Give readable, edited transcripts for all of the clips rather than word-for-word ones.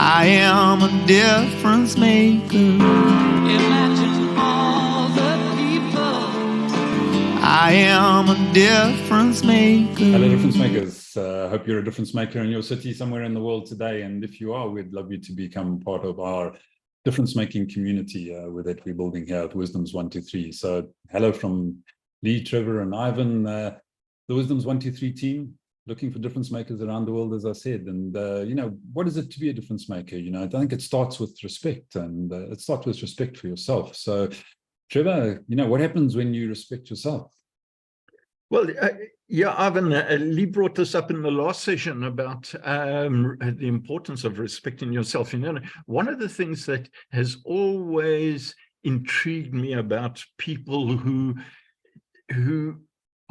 I am a difference maker. Imagine all the people. I am a difference maker. Hello, difference makers. Hope you're a difference maker in your city somewhere in the world today. And if you are, we'd love you to become part of our difference making community that we're building here at Wisdoms 123. So hello from Leigh, Trevor, and Ivan, the Wisdoms 123 team, looking for difference makers around the world, as I said. And, you know, what is it to be a difference maker? You know, I think it starts with respect, and it starts with respect for yourself. So, Trevor, you know, what happens when you respect yourself? Well, yeah, Ivan, Leigh brought this up in the last session about the importance of respecting yourself. You know, one of the things that has always intrigued me about people who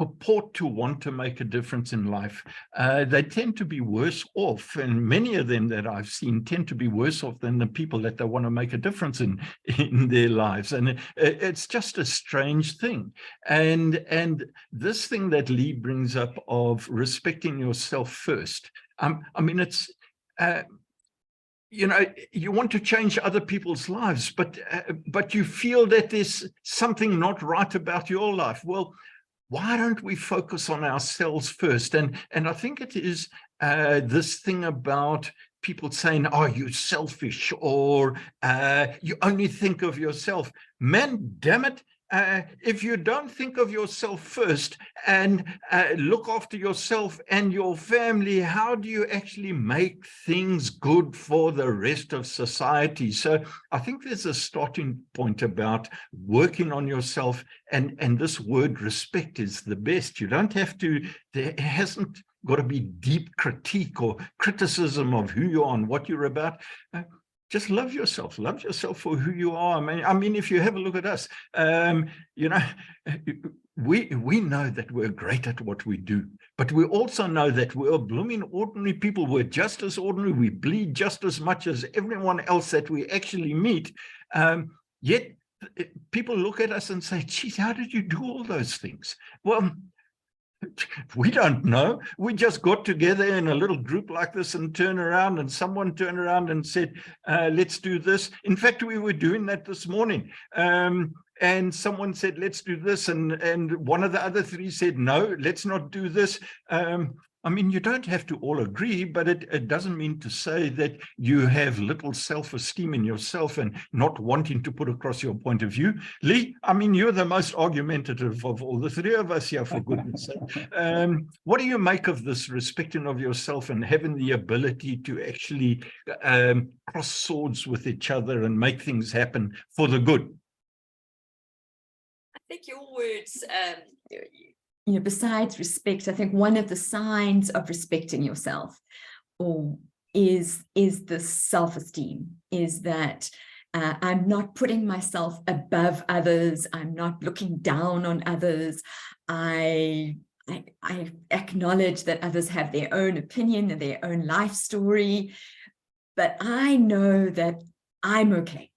purport to want to make a difference in life, they tend to be worse off, and many of them that I've seen tend to be worse off than the people that they want to make a difference in their lives. And it's just a strange thing. And this thing that Leigh brings up of respecting yourself first, I mean, it's you know, you want to change other people's lives, but you feel that there's something not right about your life. Well, why don't we focus on ourselves first? And I think it is this thing about people saying, oh, you're selfish, or you only think of yourself. Man, damn it. If you don't think of yourself first and look after yourself and your family, how do you actually make things good for the rest of society? So I think there's a starting point about working on yourself, and this word respect is the best. You don't have to, there hasn't got to be deep critique or criticism of who you are and what you're about. Just love yourself for who you are. I mean, if you have a look at us, you know, we know that we're great at what we do, but we also know that we're blooming ordinary people. We're just as ordinary. We bleed just as much as everyone else that we actually meet. Yet people look at us and say, geez, how did you do all those things? Well, we don't know. We just got together in a little group like this and someone turned around and said, let's do this. In fact, we were doing that this morning. And someone said, let's do this. And one of the other three said, no, let's not do this. I mean, you don't have to all agree, but it doesn't mean to say that you have little self-esteem in yourself and not wanting to put across your point of view. Leigh, I mean, you're the most argumentative of all the three of us here, for goodness sake. What do you make of this respecting of yourself and having the ability to actually cross swords with each other and make things happen for the good? I think your words, you know, besides respect, I think one of the signs of respecting yourself is this self-esteem, is that I'm not putting myself above others. I'm not looking down on others. I acknowledge that others have their own opinion and their own life story, but I know that I'm okay,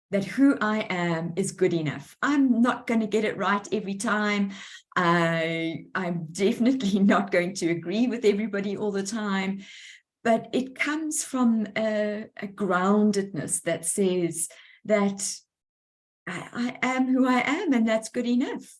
that who I am is good enough. I'm not going to get it right every time. I'm definitely not going to agree with everybody all the time, but it comes from a groundedness that says that I am who I am, and that's good enough.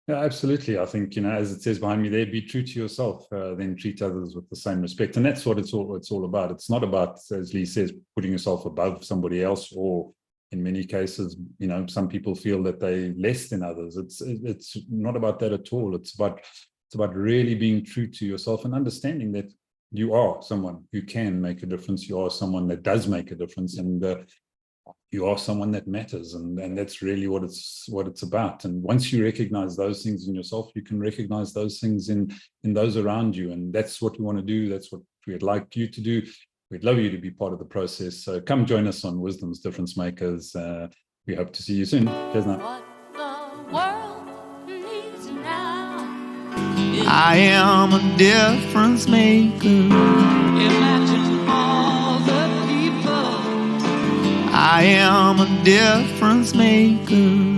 Yeah, absolutely. I think, you know, as it says behind me there, be true to yourself, then treat others with the same respect. And that's what it's all about. It's not about, as Leigh says, putting yourself above somebody else, or in many cases, you know, some people feel that they're less than others. It's not about that at all. It's about really being true to yourself and understanding that you are someone who can make a difference. You are someone that does make a difference, and you are someone that matters, and that's really what it's about. And once you recognize those things in yourself, you can recognize those things in those around you, and that's what we want to do. That's what we'd like you to do. We'd love you to be part of the process. So come join us on Wisdom's Difference Makers. We hope to see you soon. Cheers now. What the world needs now. I am a difference maker. Imagine all the people. I am a difference maker.